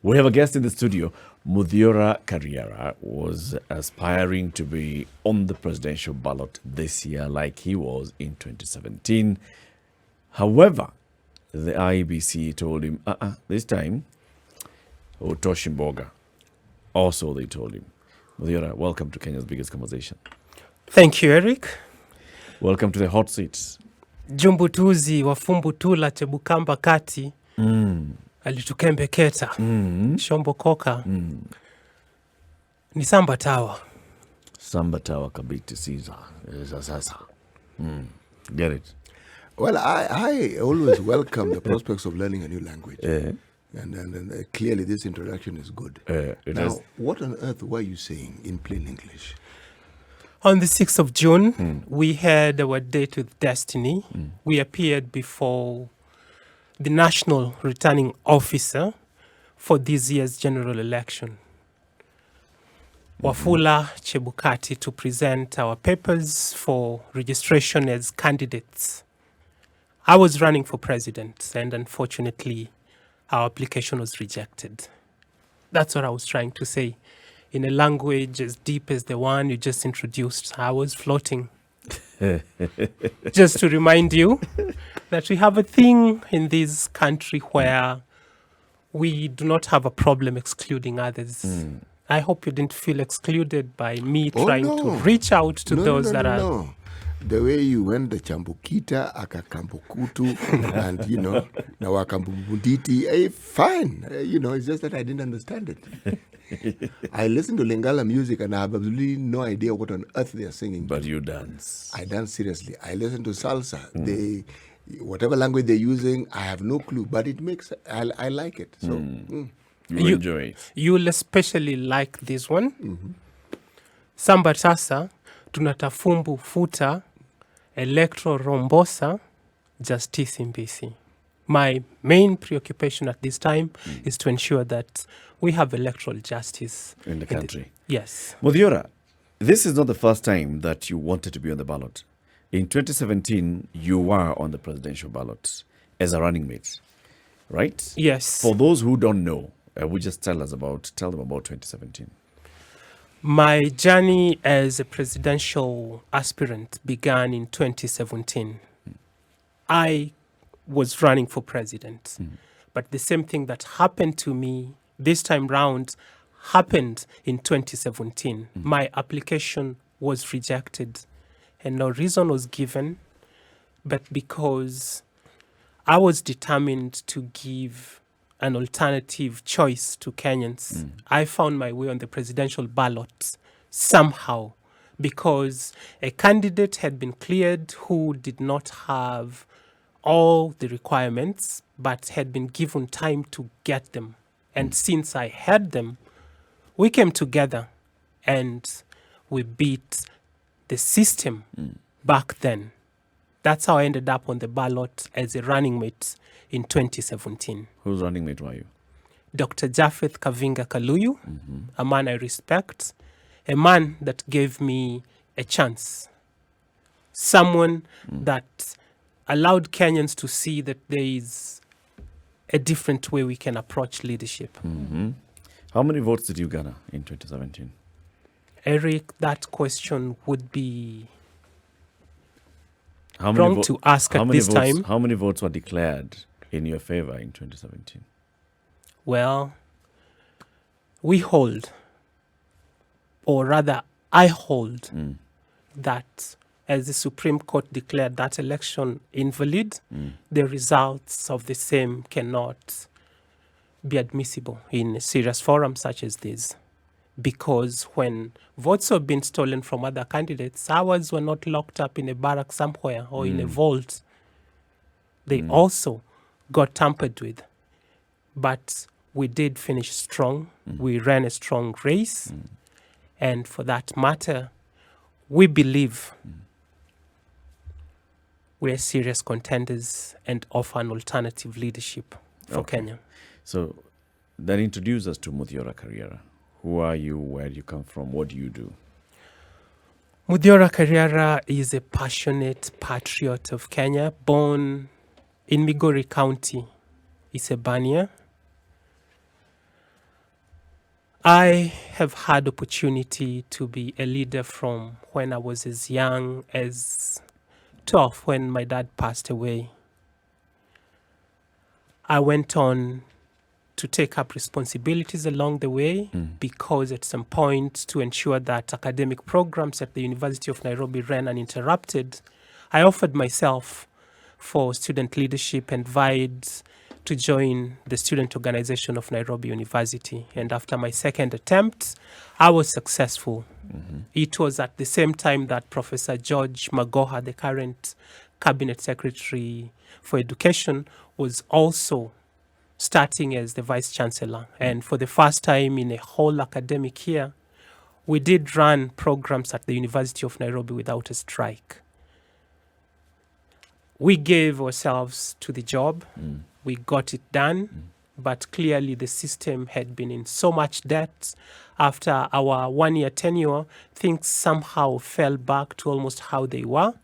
We have a guest in the studio. Muthiora Kariara was aspiring to be on the presidential ballot this year like he was in 2017. However, the IEBC told him, this time, Otoshimboga. Also, they told him. Muthiora, welcome to Kenya's Biggest Conversation. Thank you, Eric. Welcome to the hot seat. Jumbutuzi wafumbutula chebukamba kati alitukembeketa shombo koka ni samba tawa. Samba tawa kabiti Caesar. Sasa. Get it? Well, I always welcome the prospects of learning a new language. And clearly this introduction is good. What on earth were you saying in plain English? On the 6th of June, we had our date with destiny. We appeared before the National Returning Officer for this year's general election, Wafula Chebukati, to present our papers for registration as candidates. I was running for president, and unfortunately, our application was rejected. That's what I was trying to say. In a language as deep as the one you just introduced, I was floating. Just to remind you that we have a thing in this country where we do not have a problem excluding others. I hope you didn't feel excluded by me trying to reach out to those that are... No. The way you went the Chambukita, Akakampukutu, and, now Akampunditi, fine. It's just that I didn't understand it. I listen to Lingala music and I have absolutely no idea what on earth they are singing. But you dance. I dance seriously. I listen to salsa. Whatever language they're using, I have no clue. But it makes, I like it. So You enjoy it. You'll especially like this one. Samba tasa, tunatafumbu futa, Electoral rombosa, justice in BC. My main preoccupation at this time is to ensure that we have electoral justice in the country. Yes. Muthiora, this is not the first time that you wanted to be on the ballot. In 2017, you were on the presidential ballot as a running mate, right? Yes. For those who don't know, would just tell them about 2017. My journey as a presidential aspirant began in 2017. I was running for president, but the same thing that happened to me this time round happened in 2017. My application was rejected and no reason was given, but because I was determined to give an alternative choice to Kenyans, I found my way on the presidential ballot somehow because a candidate had been cleared who did not have all the requirements but had been given time to get them. And since I had them, we came together and we beat the system back then. That's how I ended up on the ballot as a running mate in 2017. Whose running mate were you? Dr. Japheth Kavinga Kaluyu, a man I respect, a man that gave me a chance, someone that allowed Kenyans to see that there is a different way we can approach leadership. How many votes did you garner in 2017? Eric, that question would be wrong to ask at this time. How many votes were declared in your favor in 2017? Well, we hold, or rather I hold, that as the Supreme Court declared that election invalid, the results of the same cannot be admissible in a serious forum such as this. Because when votes have been stolen from other candidates, ours were not locked up in a barrack somewhere or in a vault. They also got tampered with. But we did finish strong. We ran a strong race. And for that matter, we believe we're serious contenders and offer an alternative leadership for Kenya. So that introduces us to Muthiora Kariara. Who are you? Where do you come from? What do you do? Muthiora Kariara is a passionate patriot of Kenya, born in Migori County, Isebania. I have had opportunity to be a leader from when I was as young as 12 when my dad passed away. I went on to take up responsibilities along the way because at some point, to ensure that academic programs at the University of Nairobi ran uninterrupted, I offered myself for student leadership and vied to join the student organization of Nairobi University. And after my second attempt, I was successful. It was at the same time that Professor George Magoha, the current Cabinet Secretary for Education, was also starting as the Vice Chancellor. And for the first time in a whole academic year, we did run programs at the University of Nairobi without a strike. We gave ourselves to the job. We got it done. But clearly the system had been in so much debt. After our 1-year tenure, things somehow fell back to almost how they were.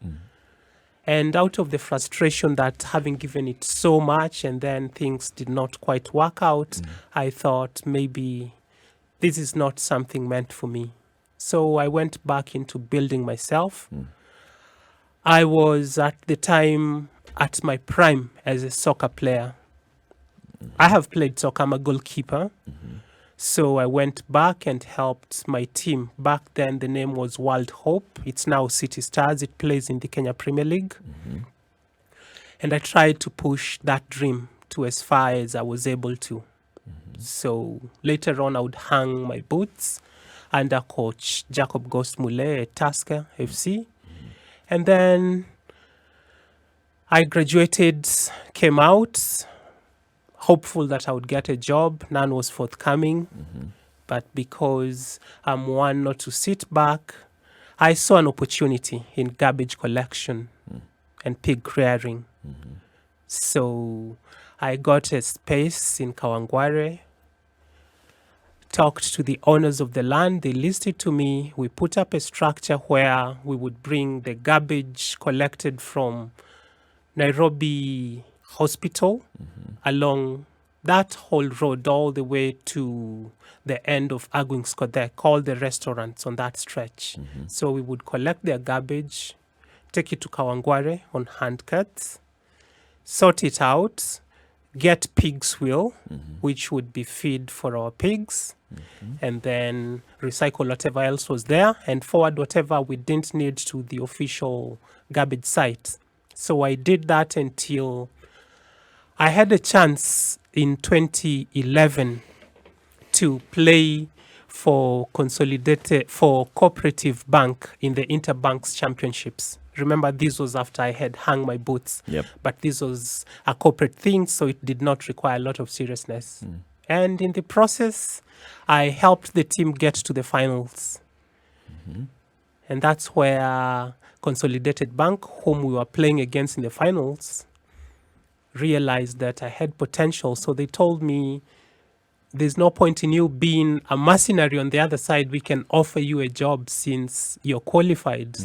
And out of the frustration that having given it so much and then things did not quite work out, I thought maybe this is not something meant for me. So I went back into building myself. I was at the time at my prime as a soccer player. I have played soccer, I'm a goalkeeper. So I went back and helped my team. Back then, the name was World Hope. It's now City Stars. It plays in the Kenya Premier League. And I tried to push that dream to as far as I was able to. So later on, I would hang my boots under coach Jacob Ghost Mule at Tusker FC. And then I graduated, came out, hopeful that I would get a job. None was forthcoming. But because I'm one not to sit back, I saw an opportunity in garbage collection and pig rearing. So I got a space in Kawangware, talked to the owners of the land. They listed to me. We put up a structure where we would bring the garbage collected from Nairobi Hospital along that whole road all the way to the end of Agwings Kodek, all the restaurants on that stretch. So we would collect their garbage, take it to Kawangware on hand cuts, sort it out, get pig's wheel, which would be feed for our pigs, and then recycle whatever else was there and forward whatever we didn't need to the official garbage site. So I did that until I had a chance in 2011 to play for Cooperative Bank in the Interbanks Championships. Remember, this was after I had hung my boots. But this was a corporate thing, so it did not require a lot of seriousness. And in the process, I helped the team get to the finals. And that's where Consolidated Bank, whom we were playing against in the finals, realized that I had potential. So they told me, there's no point in you being a mercenary on the other side. We can offer you a job since you're qualified.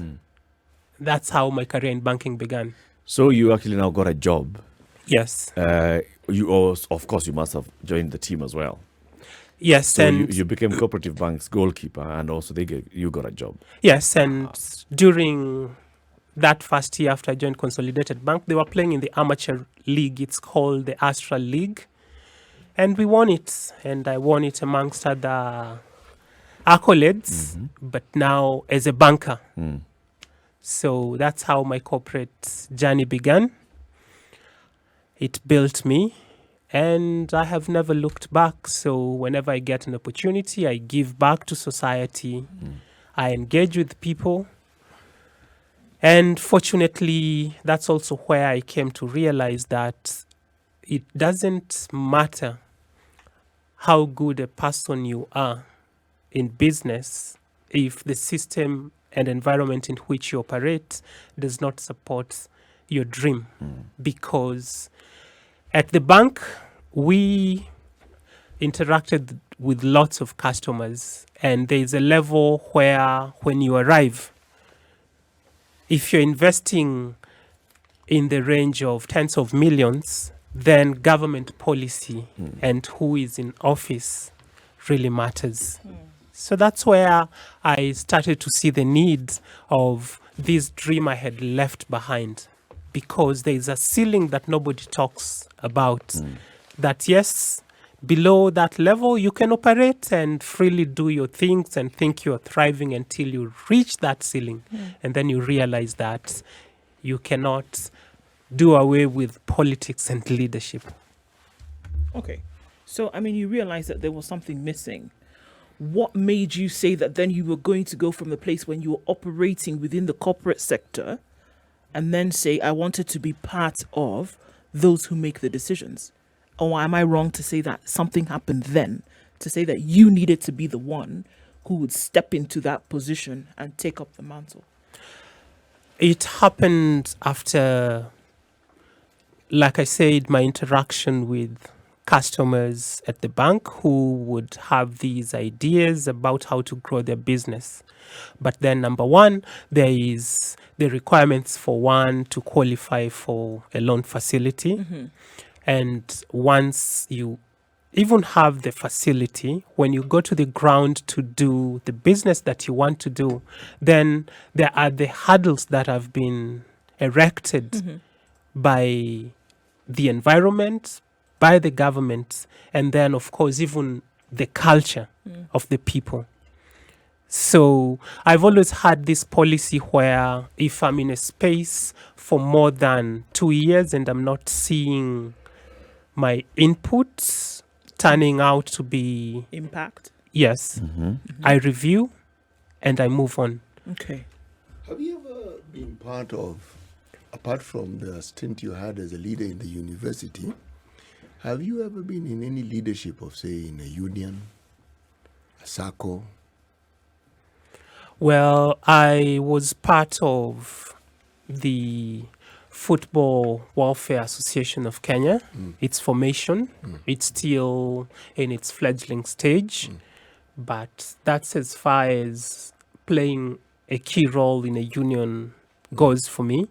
That's how my career in banking began. So you actually now got a job. Yes. You also, of course, you must have joined the team as well. Yes. So and you became Cooperative Bank's goalkeeper, and also you got a job. Yes, and during that first year after I joined Consolidated Bank, they were playing in the amateur league. It's called the Astral League. And we won it. And I won it amongst other accolades, but now as a banker. So that's how my corporate journey began. It built me, and I have never looked back. So whenever I get an opportunity, I give back to society. I engage with people. And fortunately, that's also where I came to realize that it doesn't matter how good a person you are in business if the system and environment in which you operate does not support your dream. Because at the bank, we interacted with lots of customers, and there's a level where when you arrive, if you're investing in the range of tens of millions, then government policy and who is in office really matters. So that's where I started to see the need of this dream I had left behind, because there is a ceiling that nobody talks about. That yes, below that level you can operate and freely do your things and think you're thriving until you reach that ceiling. And then you realize that you cannot do away with politics and leadership. Okay. So, I mean, you realized that there was something missing. What made you say that then you were going to go from the place when you were operating within the corporate sector and then say, I wanted to be part of those who make the decisions? Or am I wrong to say that something happened then, to say that you needed to be the one who would step into that position and take up the mantle? It happened after, like I said, my interaction with customers at the bank who would have these ideas about how to grow their business. But then, number one, there is the requirements for one to qualify for a loan facility. And once you even have the facility, when you go to the ground to do the business that you want to do, then there are the hurdles that have been erected by the environment, by the government, and then, of course, even the culture of the people. So I've always had this policy where if I'm in a space for more than 2 years and I'm not seeing my inputs turning out to be Impact? yes, I review and I move on. Okay. Have you ever been part of, apart from the stint you had as a leader in the university, have you ever been in any leadership of, say, in a union, a SACCO? Well, I was part of the Football Welfare Association of Kenya. Its formation, it's still in its fledgling stage, but that's as far as playing a key role in a union goes for me.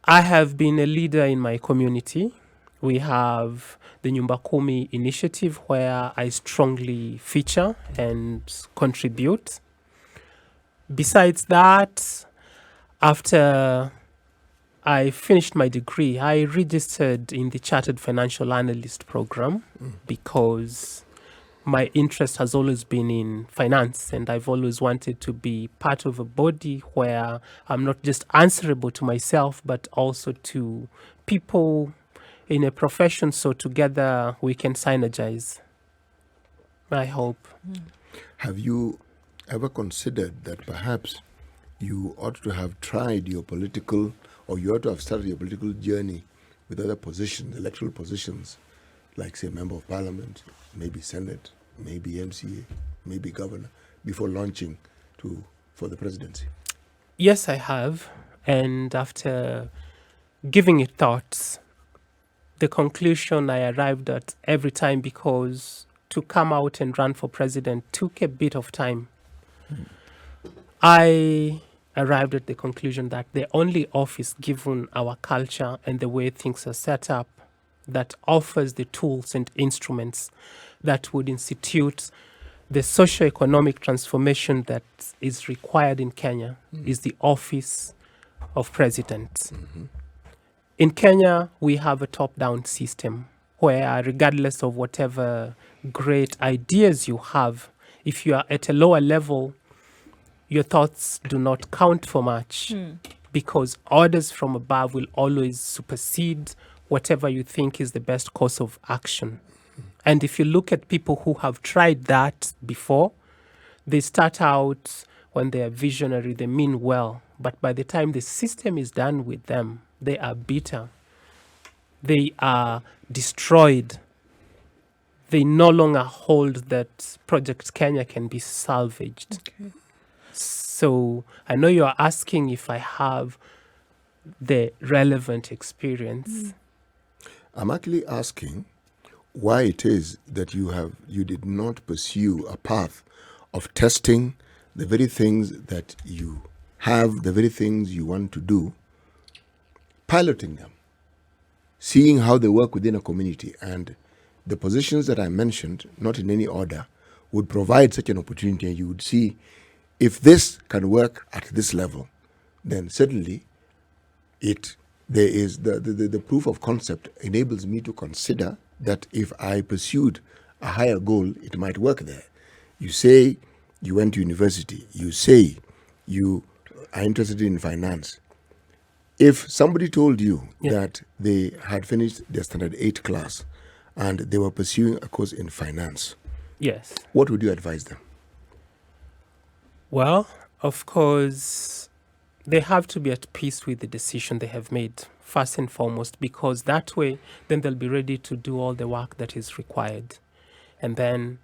I have been a leader in my community. We have the Nyumba Kumi initiative where I strongly feature and contribute. Besides that, after I finished my degree, I registered in the Chartered Financial Analyst program because my interest has always been in finance, and I've always wanted to be part of a body where I'm not just answerable to myself, but also to people in a profession, so together we can synergize. I hope. Have you ever considered that perhaps you ought to have tried your political, or you ought to have started your political journey with other positions, electoral positions, like, say, Member of Parliament, maybe Senate, maybe MCA, maybe Governor, before launching for the presidency? Yes, I have. And after giving it thoughts, the conclusion I arrived at every time, because to come out and run for president took a bit of time. I arrived at the conclusion that the only office, given our culture and the way things are set up, that offers the tools and instruments that would institute the socio-economic transformation that is required in Kenya is the office of president. In Kenya, we have a top-down system where, regardless of whatever great ideas you have, if you are at a lower level, your thoughts do not count for much because orders from above will always supersede whatever you think is the best course of action. And if you look at people who have tried that before, they start out when they are visionary, they mean well, but by the time the system is done with them, they are bitter. They are destroyed. They no longer hold that Project Kenya can be salvaged. Okay. So I know you're asking if I have the relevant experience. I'm actually asking why it is that you did not pursue a path of testing the very things that you have, the very things you want to do, piloting them, seeing how they work within a community, and the positions that I mentioned, not in any order, would provide such an opportunity, and you would see if this can work at this level, then certainly there is the proof of concept enables me to consider that if I pursued a higher goal, it might work there. You say you went to university. You say you are interested in finance. If somebody told you that they had finished their standard 8 class and they were pursuing a course in finance, Yes. what would you advise them? Well, of course, they have to be at peace with the decision they have made, first and foremost, because that way, then they'll be ready to do all the work that is required. And then,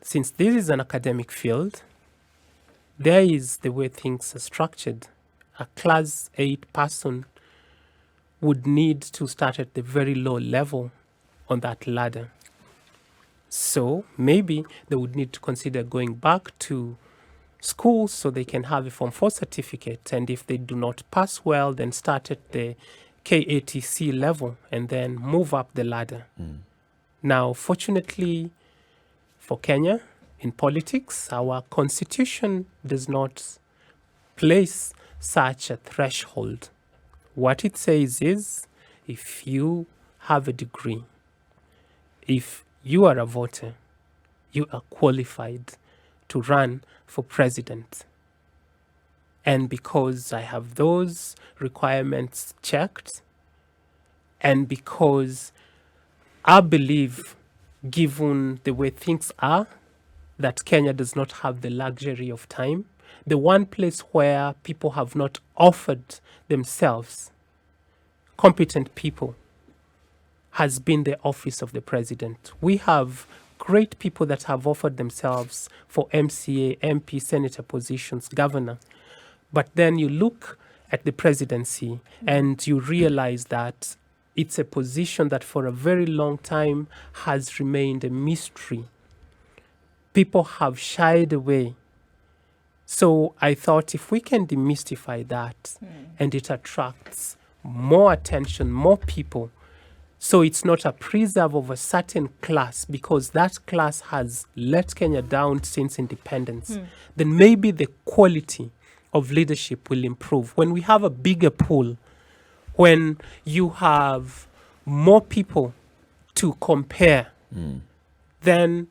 since this is an academic field, there is the way things are structured. A class 8 person would need to start at the very low level on that ladder. So maybe they would need to consider going back to school so they can have a Form 4 certificate. And if they do not pass well, then start at the KATC level and then move up the ladder. Now, fortunately for Kenya, in politics, our constitution does not place such a threshold. What it says is, if you have a degree, if you are a voter, you are qualified to run for president. And because I have those requirements checked, and because I believe, given the way things are, that Kenya does not have the luxury of time, the one place where people have not offered themselves competent people has been the office of the president. We have great people that have offered themselves for MCA, MP, senator positions, governor. But then you look at the presidency and you realize that it's a position that for a very long time has remained a mystery. People have shied away. So I thought if we can demystify that and it attracts more attention, more people, so it's not a preserve of a certain class because that class has let Kenya down since independence, then maybe the quality of leadership will improve. When we have a bigger pool, when you have more people to compare, then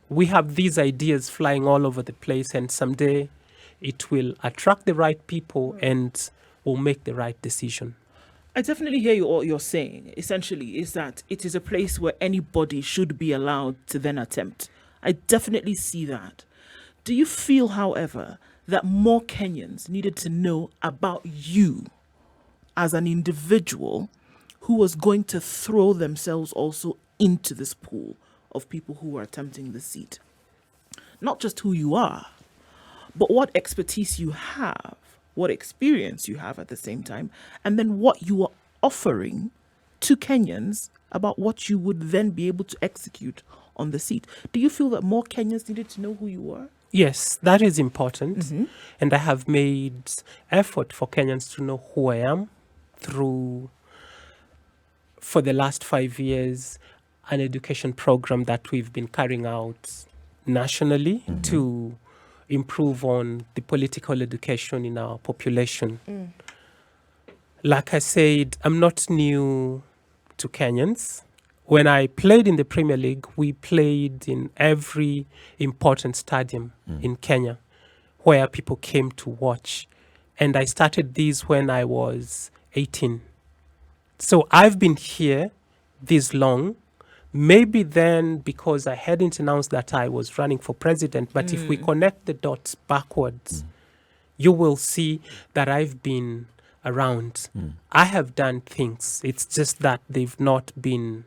we have these ideas flying all over the place, and someday it will attract the right people and will make the right decision. I definitely hear you. What you're saying essentially is that it is a place where anybody should be allowed to then attempt. I definitely see that. Do you feel, however, that more Kenyans needed to know about you as an individual who was going to throw themselves also into this pool of people who are attempting the seat? Not just who you are, but what expertise you have, what experience you have at the same time, and then what you are offering to Kenyans about what you would then be able to execute on the seat. Do you feel that more Kenyans needed to know who you are? Yes, that is important. And I have made effort for Kenyans to know who I am through, for the last 5 years, an education program that we've been carrying out nationally to improve on the political education in our population. Like I said, I'm not new to Kenyans. When I played in the Premier League, we played in every important stadium in Kenya where people came to watch. And I started this when I was 18. So I've been here this long. Maybe then because I hadn't announced that I was running for president, but if we connect the dots backwards, you will see that I've been around. I have done things. It's just that they've not been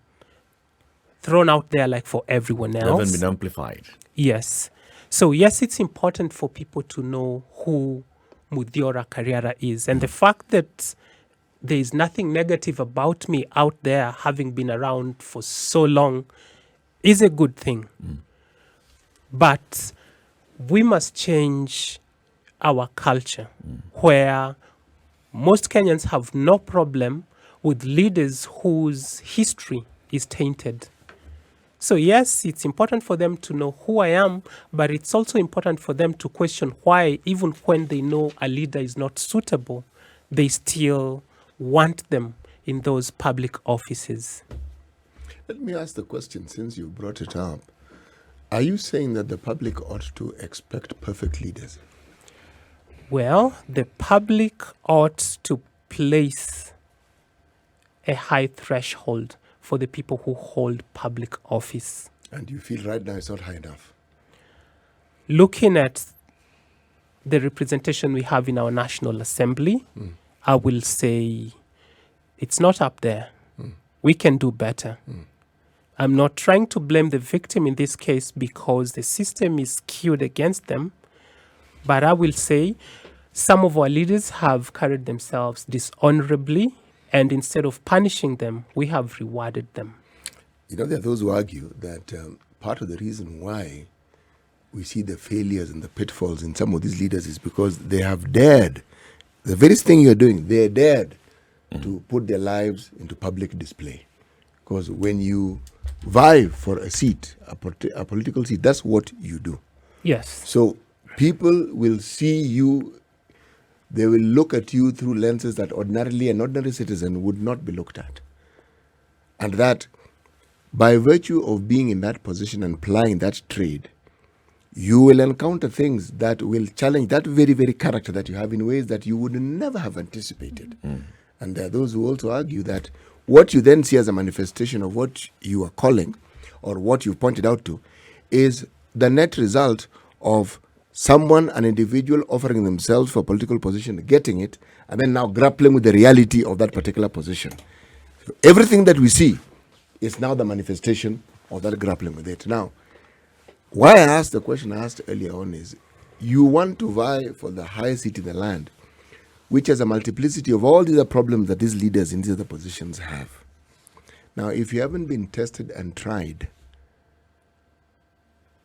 thrown out there like for everyone else. They haven't been amplified. Yes. So yes, it's important for people to know who Muthiora Kariara is. And the fact that there is nothing negative about me out there having been around for so long is a good thing. But we must change our culture where most Kenyans have no problem with leaders whose history is tainted. So yes, it's important for them to know who I am, but it's also important for them to question why, even when they know a leader is not suitable, they still want them in those public offices. Let me ask the question, since you brought it up. Are you saying that the public ought to expect perfect leaders? Well, the public ought to place a high threshold for the people who hold public office. And you feel right now it's not high enough? Looking at the representation we have in our National Assembly, I will say it's not up there. We can do better. I'm not trying to blame the victim in this case because the system is skewed against them, but I will say some of our leaders have carried themselves dishonorably, and instead of punishing them, we have rewarded them. You know, there are those who argue that part of the reason why we see the failures and the pitfalls in some of these leaders is because they have dared, the very thing you're doing, they dared to put their lives into public display. Because when you vie for a seat, a political seat, that's what you do. Yes. So people will see you, they will look at you through lenses that ordinarily an ordinary citizen would not be looked at. And that by virtue of being in that position and plying that trade, you will encounter things that will challenge that very, very character that you have in ways that you would never have anticipated. And there are those who also argue that what you then see as a manifestation of what you are calling or what you've pointed out to is the net result of someone, an individual offering themselves for a political position, getting it, and then now grappling with the reality of that particular position. So everything that we see is now the manifestation of that grappling with it. Now, why I asked the question I asked earlier on is, you want to vie for the highest seat in the land, which has a multiplicity of all these other problems that these leaders in these other positions have. Now, if you haven't been tested and tried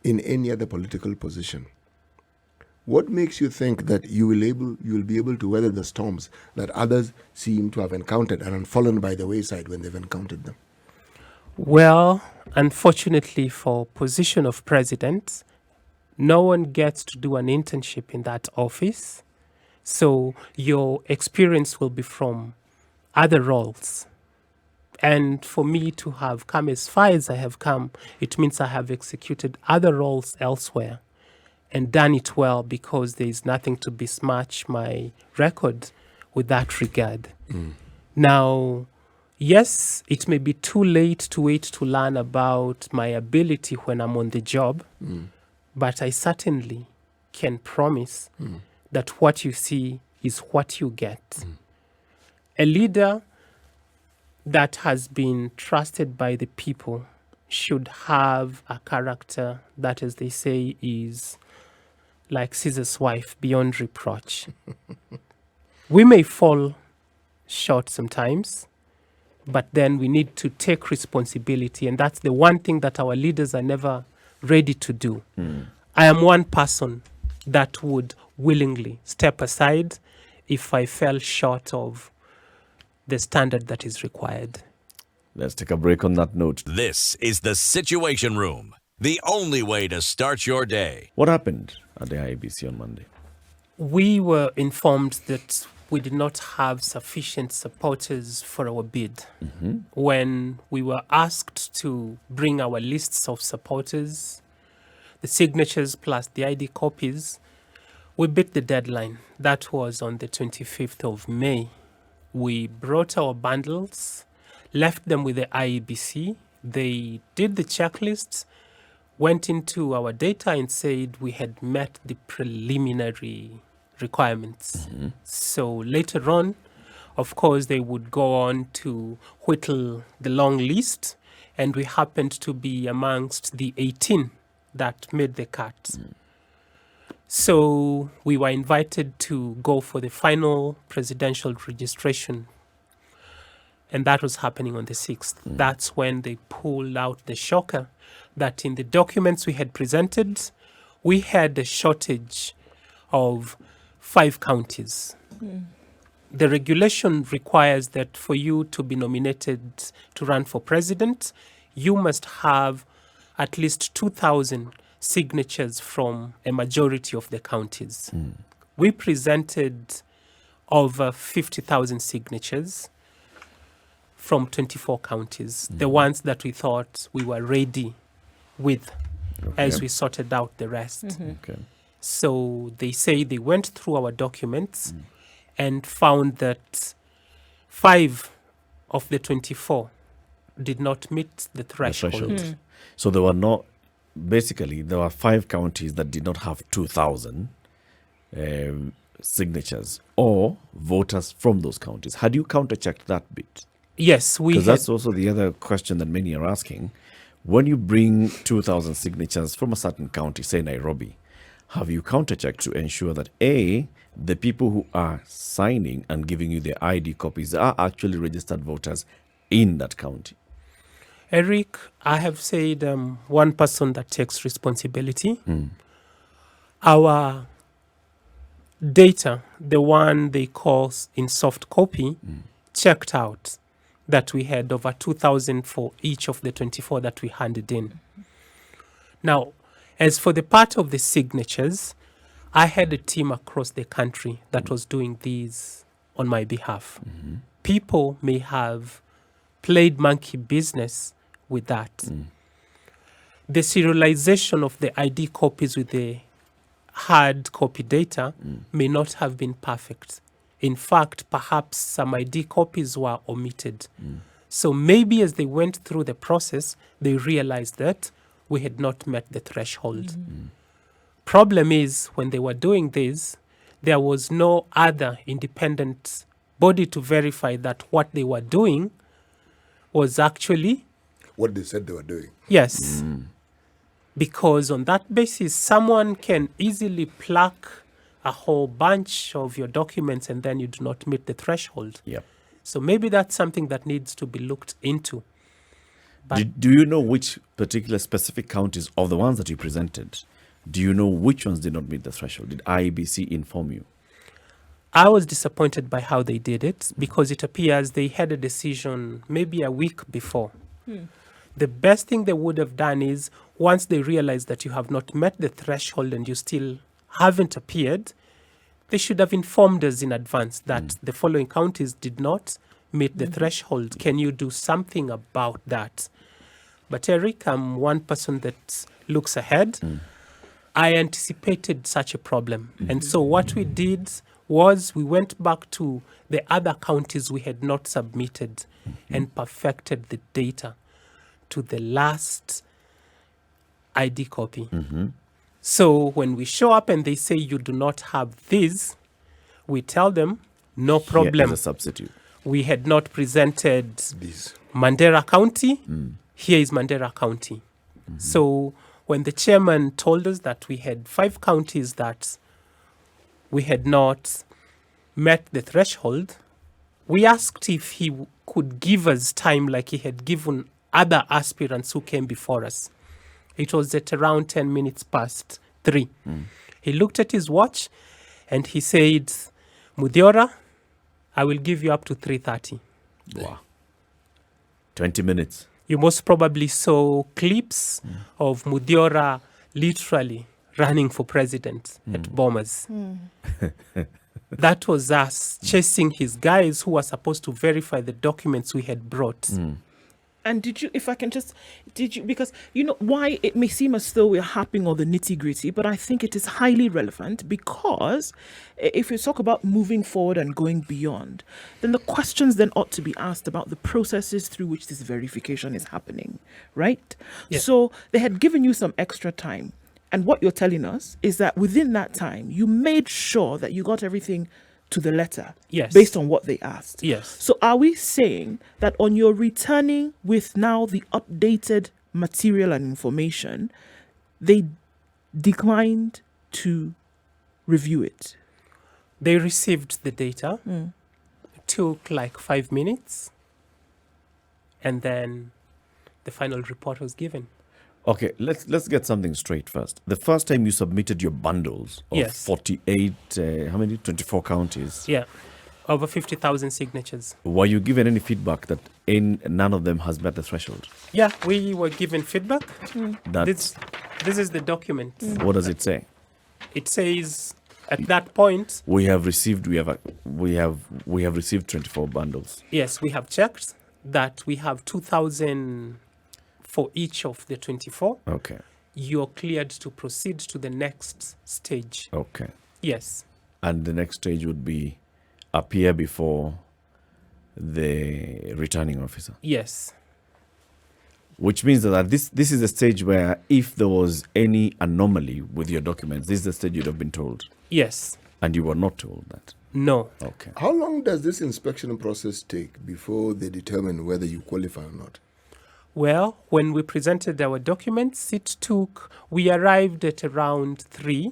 in any other political position, what makes you think that you will be able to weather the storms that others seem to have encountered and fallen by the wayside when they've encountered them? Well, unfortunately for position of president, no one gets to do an internship in that office. So your experience will be from other roles. And for me to have come as far as I have come, it means I have executed other roles elsewhere and done it well, because there is nothing to besmirch my record with that regard. Now, yes, it may be too late to wait to learn about my ability when I'm on the job, but I certainly can promise that what you see is what you get. A leader that has been trusted by the people should have a character that, as they say, is like Caesar's wife, beyond reproach. We may fall short sometimes, but then we need to take responsibility, and that's the one thing that our leaders are never ready to do. I am one person that would willingly step aside if I fell short of the standard that is required. Let's take a break on that note. This is the Situation Room, the only way to start your day. What happened at the IEBC on Monday? We were informed that we did not have sufficient supporters for our bid. When we were asked to bring our lists of supporters, the signatures plus the ID copies, we beat the deadline. That was on the 25th of May. We brought our bundles, left them with the IEBC. They did the checklists, went into our data and said we had met the preliminary requirements. So later on, of course, they would go on to whittle the long list, and we happened to be amongst the 18 that made the cut. So we were invited to go for the final presidential registration, and that was happening on the 6th. That's when they pulled out the shocker that in the documents we had presented, we had a shortage of 5 counties. The regulation requires that for you to be nominated to run for president, you must have at least 2,000 signatures from a majority of the counties. We presented over 50,000 signatures from 24 counties, the ones that we thought we were ready with as we sorted out the rest. Okay. So they say they went through our documents and found that 5 of the 24 did not meet the The threshold. So there were 5 counties that did not have 2,000 signatures or voters from those counties. Had you counter-checked that bit? Yes, we Because had. that's also the other question that many are asking. When you bring 2,000 signatures from a certain county, say Nairobi, have you counter-checked to ensure that A, the people who are signing and giving you their ID copies are actually registered voters in that county? Eric, I have said one person that takes responsibility. Our data, the one they call in soft copy, checked out that we had over 2,000 for each of the 24 that we handed in. Now, as for the part of the signatures, I had a team across the country that was doing these on my behalf. People may have played monkey business with that. The serialization of the ID copies with the hard copy data may not have been perfect. In fact, perhaps some ID copies were omitted. So maybe as they went through the process, they realized that we had not met the threshold. Problem is, when they were doing this, there was no other independent body to verify that what they were doing was actually, What they said they were doing. yes. Because on that basis, someone can easily pluck a whole bunch of your documents and then you do not meet the threshold. Yep. So maybe that's something that needs to be looked into. But Do you know which particular specific counties of the ones that you presented, do you know which ones did not meet the threshold? Did IEBC inform you? I was disappointed by how they did it because it appears they had a decision maybe a week before. The best thing they would have done is once they realize that you have not met the threshold and you still haven't appeared, they should have informed us in advance that the following counties did not meet the threshold. Can you do something about that? But Eric, I'm one person that looks ahead. I anticipated such a problem. And so what we did was we went back to the other counties we had not submitted and perfected the data to the last ID copy. So when we show up and they say you do not have this, we tell them no Here problem. is a substitute. We had not presented This. Mandera County. Here is Mandera County. So when the chairman told us that we had 5 counties that we had not met the threshold, we asked if he could give us time like he had given other aspirants who came before us. It was at around 10 minutes past 3. He looked at his watch and he said, Muthiora, I will give you up to 3:30. Wow. 20 minutes. You most probably saw clips of Muthiora literally running for president at Bombers. That was us chasing his guys who were supposed to verify the documents we had brought. And did you, if I can just, because you know why it may seem as though we're harping on the nitty gritty, but I think it is highly relevant because if you talk about moving forward and going beyond, then the questions then ought to be asked about the processes through which this verification is happening, right? Yeah. So they had given you some extra time. And what you're telling us is that within that time, you made sure that you got everything to the letter Yes. based on what they asked. Yes. So are we saying that on your returning with now the updated material and information, they declined to review it? They received the data. It took like 5 minutes. And then the final report was given. Okay, let's get something straight first. The first time you submitted your bundles of Yes. 48, how many? 24 counties. Yeah. Over 50,000 signatures. Were you given any feedback that none of them has met the threshold? Yeah, we were given feedback. That's, This is the document. what does it say? It says at that point, We have received 24 bundles. yes, we have checked that we have 2,000 for each of the 24. Okay. You're cleared to proceed to the next stage. Okay. Yes. And the next stage would be appear before the returning officer. Yes. Which means that this is a stage where if there was any anomaly with your documents, this is the stage you'd have been told. Yes. And you were not told that. No. Okay. How long does this inspection process take before they determine whether you qualify or not? Well, when we presented our documents, we arrived at around 3.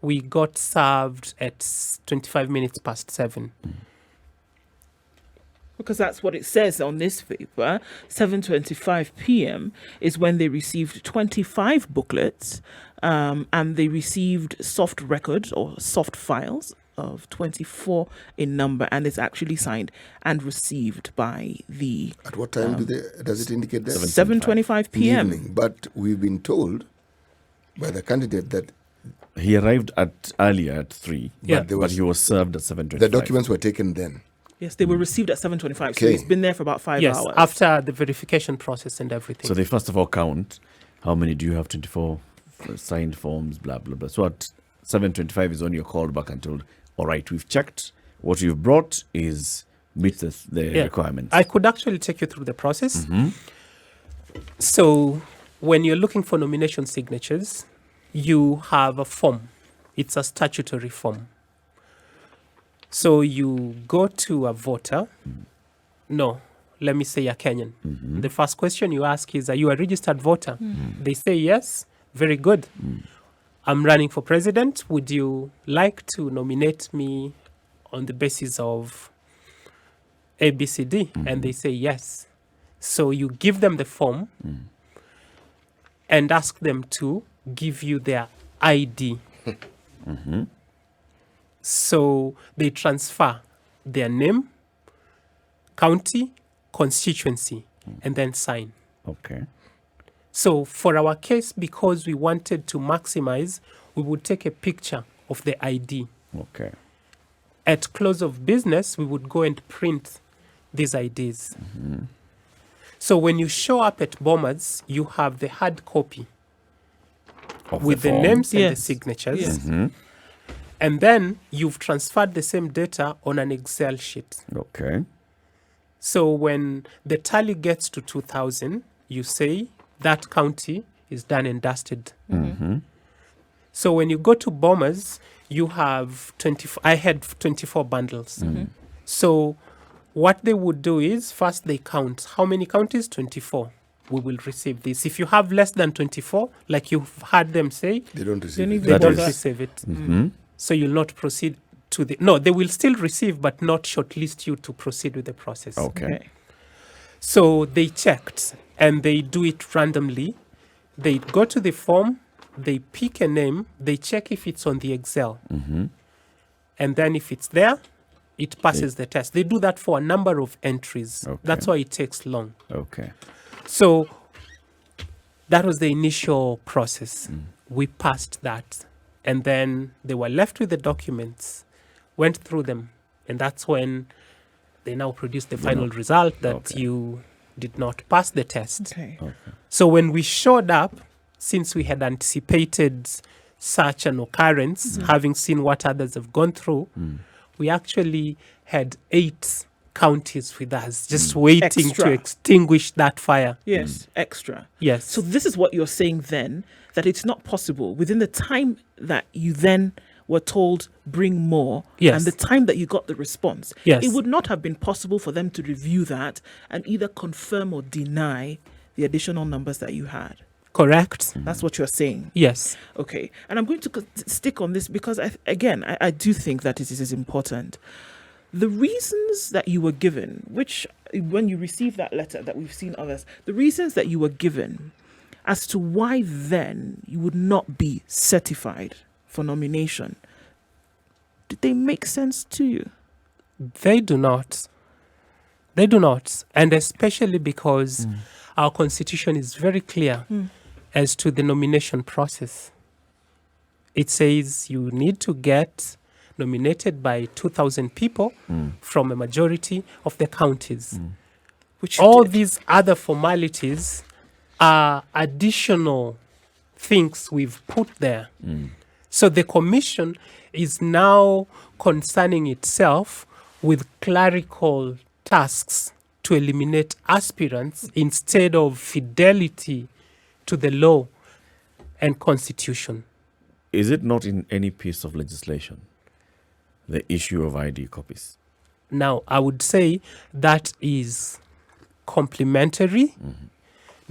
We got served at 25 minutes past 7. Because that's what it says on this paper. 7:25 p.m. is when they received 25 booklets, and they received soft records or soft files of 24 in number, and it's actually signed and received by the At what time does it indicate that? 7:25 In the p.m. evening. But we've been told by the candidate that He arrived earlier at 3, Yeah. there but was, he was served at 7:25. the documents were taken then. Yes, they were received at 7:25, so Okay. it's been there for about 5 Yes, hours. after the verification process and everything. So they first of all count how many do you have, 24 signed forms, blah, blah, blah. So at 7:25 is when you're called back and told, all right, we've checked. What you've brought meets the Yeah. requirements. I could actually take you through the process. So when you're looking for nomination signatures, you have a form. It's a statutory form. So you go to a voter. No, let me say a Kenyan. The first question you ask is, are you a registered voter? They say yes. Very good. I'm running for president. Would you like to nominate me on the basis of ABCD? And they say yes. So you give them the form and ask them to give you their ID. So they transfer their name, county, constituency, and then sign. Okay. So for our case, because we wanted to maximize, we would take a picture of the ID. Okay. At close of business, we would go and print these IDs. So when you show up at Bombers, you have the hard copy Of with the form. names and the Yes. signatures. Yes. And then you've transferred the same data on an Excel sheet. Okay. So when the tally gets to 2,000, you say that county is done and dusted. So when you go to Bombers, you have 24. I had 24 bundles. So what they would do is first they count. How many counties? 24. We will receive this. If you have less than 24, like you've heard them say, They don't receive They it. need they That don't is- receive it. So you'll not proceed to the... No, they will still receive, but not shortlist you to proceed with the process. Okay. So they checked, and they do it randomly. They go to the form, they pick a name, they check if it's on the Excel. And then if it's there, it passes the test. They do that for a number of entries. Okay. That's why it takes long. Okay. So that was the initial process. We passed that. And then they were left with the documents, went through them. And that's when they now produced the final result that Okay. you did not pass the test. Okay. So when we showed up, since we had anticipated such an occurrence, having seen what others have gone through, we actually had 8 counties with us, just waiting Extra. to extinguish that fire. Yes, extra. Yes. So this is what you're saying then, that it's not possible within the time that you then were told bring more Yes. and the time that you got the response. Yes. It would not have been possible for them to review that and either confirm or deny the additional numbers that you had. Correct. That's what you're saying. Yes. Okay. And I'm going to stick on this because, I do think that it is important. The reasons that you were given, which when you received that letter that we've seen others, the reasons that you were given as to why then you would not be certified for nomination, did they make sense to you? They do not. They do not. And especially because our constitution is very clear as to the nomination process. It says you need to get nominated by 2,000 people from a majority of the counties. Which you All did. these other formalities are additional things we've put there. So the commission is now concerning itself with clerical tasks to eliminate aspirants instead of fidelity to the law and constitution. Is it not in any piece of legislation, the issue of ID copies? Now, I would say that is complementary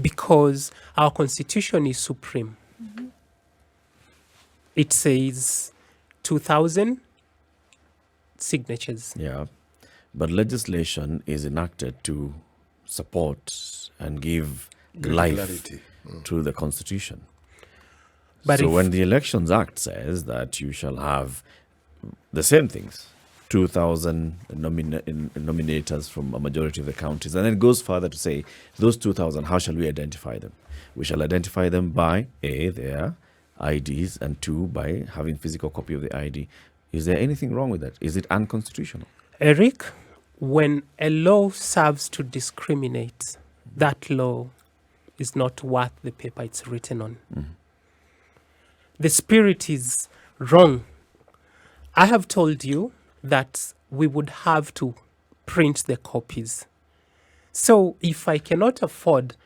because our constitution is supreme. It says 2,000 signatures. Yeah. But legislation is enacted to support and give life clarity. to the Constitution. But so if- when the Elections Act says that you shall have the same things, 2,000 nominators from a majority of the counties, and then it goes further to say, those 2,000, how shall we identify them? We shall identify them by, A, their IDs, and 2, by having physical copy of the ID. Is there anything wrong with that? Is it unconstitutional? Eric, when a law serves to discriminate, that law is not worth the paper it's written on. The spirit is wrong. I have told you that we would have to print the copies. So if I cannot afford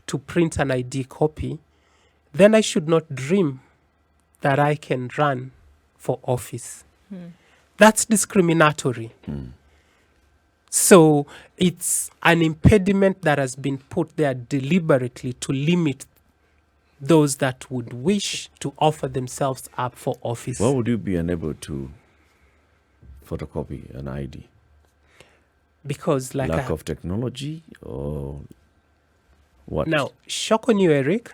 to print an ID copy, then I should not dream that I can run for office. That's discriminatory. So it's an impediment that has been put there deliberately to limit those that would wish to offer themselves up for office. Why would you be unable to photocopy an ID? Because like Lack of technology or what? Now, shock on you, Eric.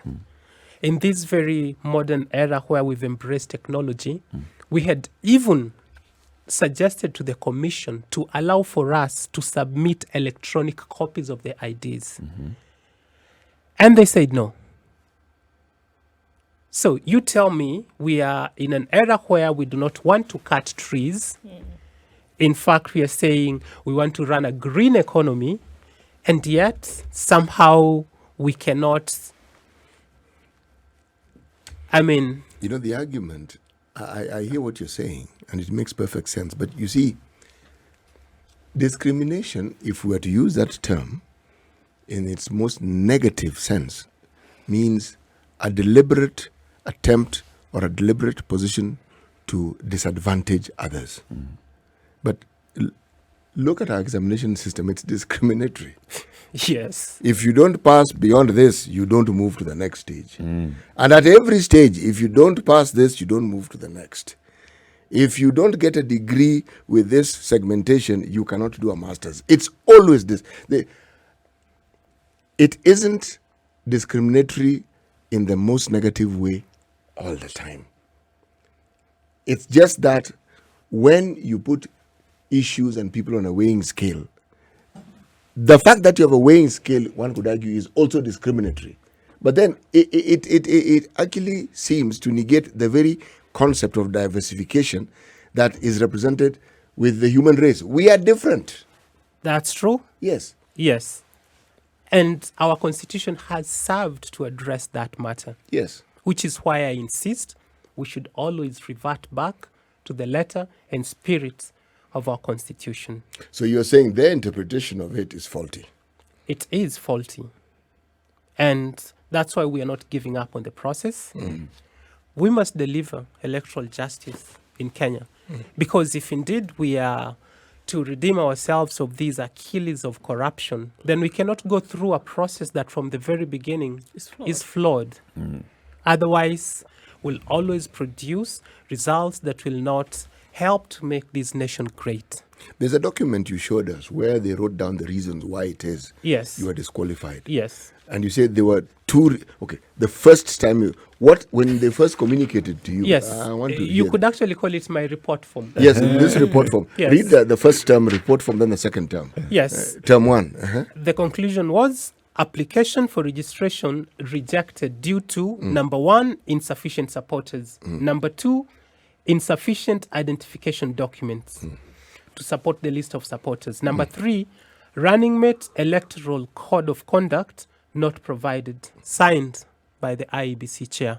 In this very modern era where we've embraced technology, we had even suggested to the commission to allow for us to submit electronic copies of the IDs. And they said no. So you tell me we are in an era where we do not want to cut trees. In fact, we are saying we want to run a green economy, and yet somehow we cannot. I mean, You know, the argument, I hear what you're saying, and it makes perfect sense. But you see, discrimination, if we were to use that term in its most negative sense, means a deliberate attempt or a deliberate position to disadvantage others. But look at our examination system, it's discriminatory. yes. If you don't pass beyond this, you don't move to the next stage. And at every stage, if you don't pass this, you don't move to the next. If you don't get a degree with this segmentation, you cannot do a master's. It's always this. It isn't discriminatory in the most negative way all the time. It's just that when you put issues and people on a weighing scale, the fact that you have a weighing scale, one could argue, is also discriminatory. But then it actually seems to negate the very concept of diversification that is represented with the human race. We are different. That's true. Yes. Yes. And our constitution has served to address that matter, Yes. which is why I insist we should always revert back to the letter and spirit of our constitution. So you're saying their interpretation of it is faulty. It is faulty. And that's why we are not giving up on the process. We must deliver electoral justice in Kenya. Because if indeed we are to redeem ourselves of these Achilles of corruption, then we cannot go through a process that from the very beginning It's flawed. is flawed. Otherwise, will always produce results that will not help to make this nation great. There's a document you showed us where they wrote down the reasons why it is Yes. you are disqualified. Yes. And you said there were two. Okay, the first time when they first communicated to you. Yes. I want to You hear could actually call it my report form. Yes, in this report form. Yes. Read the first term report form, then the second term. Yes. Term one. Uh-huh. The conclusion was application for registration rejected due to number one, insufficient supporters. Number two, insufficient identification documents to support the list of supporters. Number three, running mate electoral code of conduct not provided, signed by the IEBC chair,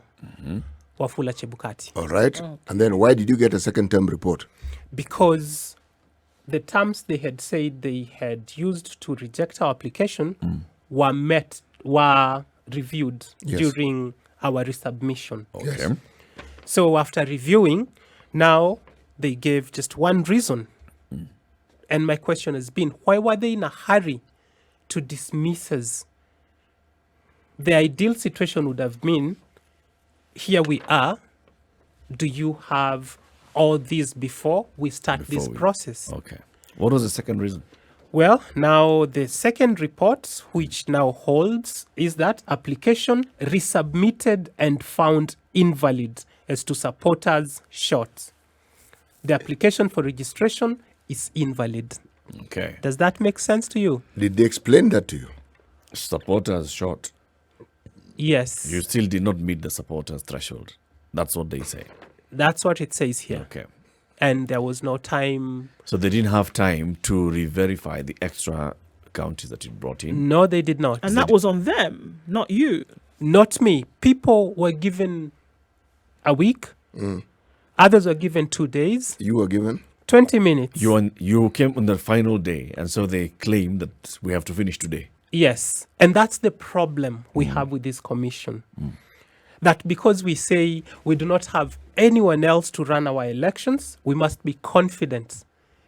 Wafula Chebukati. All right. And then why did you get a second term report? Because the terms they had said they had used to reject our application were reviewed Yes. during our resubmission. Okay. Yes. So after reviewing, now they gave just one reason. And my question has been, why were they in a hurry to dismiss us? The ideal situation would have been, here we are. Do you have all this before we start this Before we- process? Okay. What was the second reason? Well, now the second report, which now holds, is that application resubmitted and found invalid as to supporters short. The application for registration is invalid. Okay. Does that make sense to you? Did they explain that to you? Supporters short. Yes. You still did not meet the supporters threshold. That's what they say. That's what it says here. Okay. And there was no time. So they didn't have time to re-verify the extra counties that you brought in. No, they did not. And that was on them, not you. Not me. People were given a week. Others were given 2 days, You were given? 20 minutes. You came on the final day, and so they claim that we have to finish today. Yes. And that's the problem we have with this commission. That because we say we do not have anyone else to run our elections, we must be confident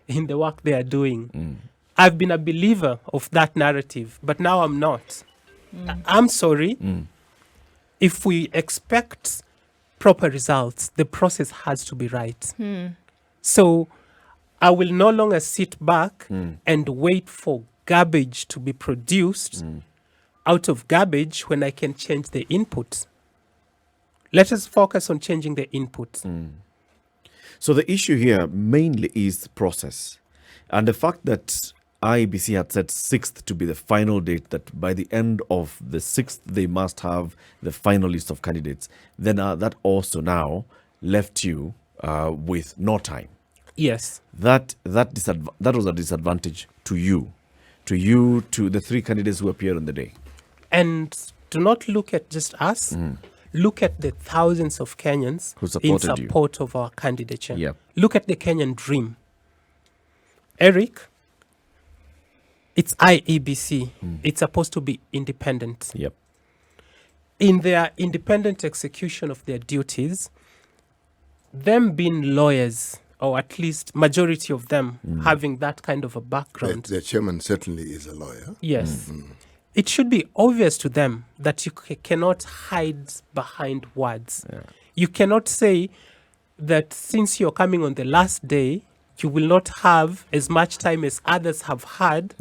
in the work they are doing. I've been a believer of that narrative, but now I'm not. I'm sorry. If we expect proper results, the process has to be right. So I will no longer sit back and wait for garbage to be produced out of garbage when I can change the input. Let us focus on changing the input. So the issue here mainly is process. And the fact that IEBC had set 6th to be the final date, that by the end of the 6th, they must have the final list of candidates, then that also now left you with no time. Yes. That was a disadvantage to you, to the 3 candidates who appeared on the day. And do not look at just us. Look at the thousands of Kenyans Who in supported you. support of our candidature. Yeah. Look at the Kenyan dream. Eric, it's IEBC. It's supposed to be independent. Yep. In their independent execution of their duties, them being lawyers, or at least majority of them having that kind of a background, The chairman certainly is a lawyer. yes, it should be obvious to them that you cannot hide behind words. You cannot say that since you're coming on the last day, you will not have as much time as others have had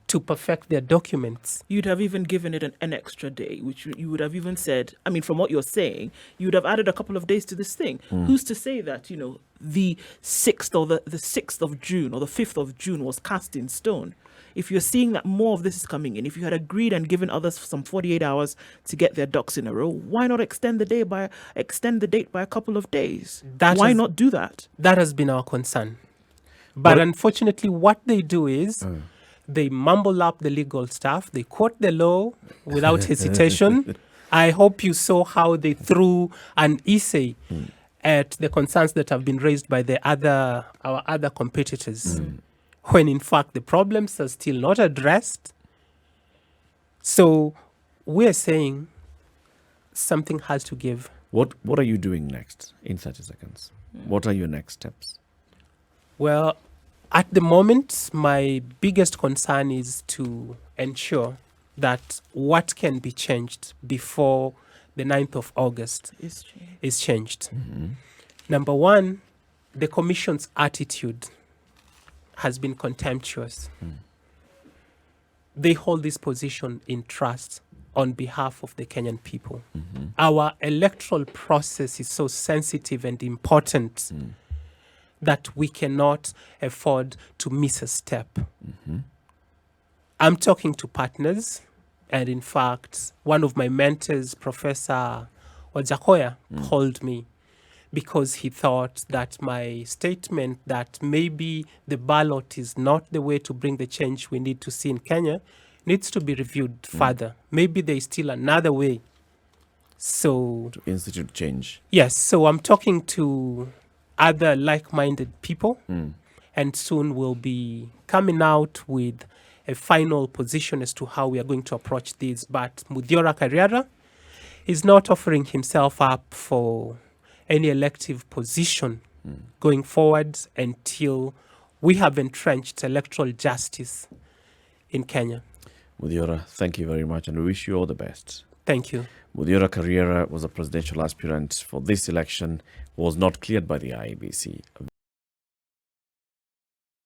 to perfect their documents. You'd have even given it an extra day, which you would have even said, I mean, from what you're saying, you would have added a couple of days to this thing. Who's to say that, the 6th or the 6th of June or the 5th of June was cast in stone? If you're seeing that more of this is coming in, if you had agreed and given others some 48 hours to get their ducks in a row, why not extend the date by a couple of days? Why not do that? That has been our concern. But unfortunately, what they do is they mumble up the legal stuff. They quote the law without hesitation. I hope you saw how they threw an essay at the concerns that have been raised by our other competitors, when in fact the problems are still not addressed. So we're saying something has to give. What are you doing next in 30 seconds? What are your next steps? Well, at the moment, my biggest concern is to ensure that what can be changed before the 9th of August It's changed. is changed. Number one, the Commission's attitude has been contemptuous. They hold this position in trust on behalf of the Kenyan people. Our electoral process is so sensitive and important that we cannot afford to miss a step. I'm talking to partners, and in fact, one of my mentors, Professor Wajakoya, called me because he thought that my statement that maybe the ballot is not the way to bring the change we need to see in Kenya needs to be reviewed further. Maybe there is still another way. So, To institute change. yes, so I'm talking to other like-minded people, and soon we'll be coming out with a final position as to how we are going to approach this. But Muthiora Kariara is not offering himself up for any elective position going forward until we have entrenched electoral justice in Kenya. Muthiora, thank you very much, and we wish you all the best. Thank you. Muthiora Kariara was a presidential aspirant for this election, was not cleared by the IEBC.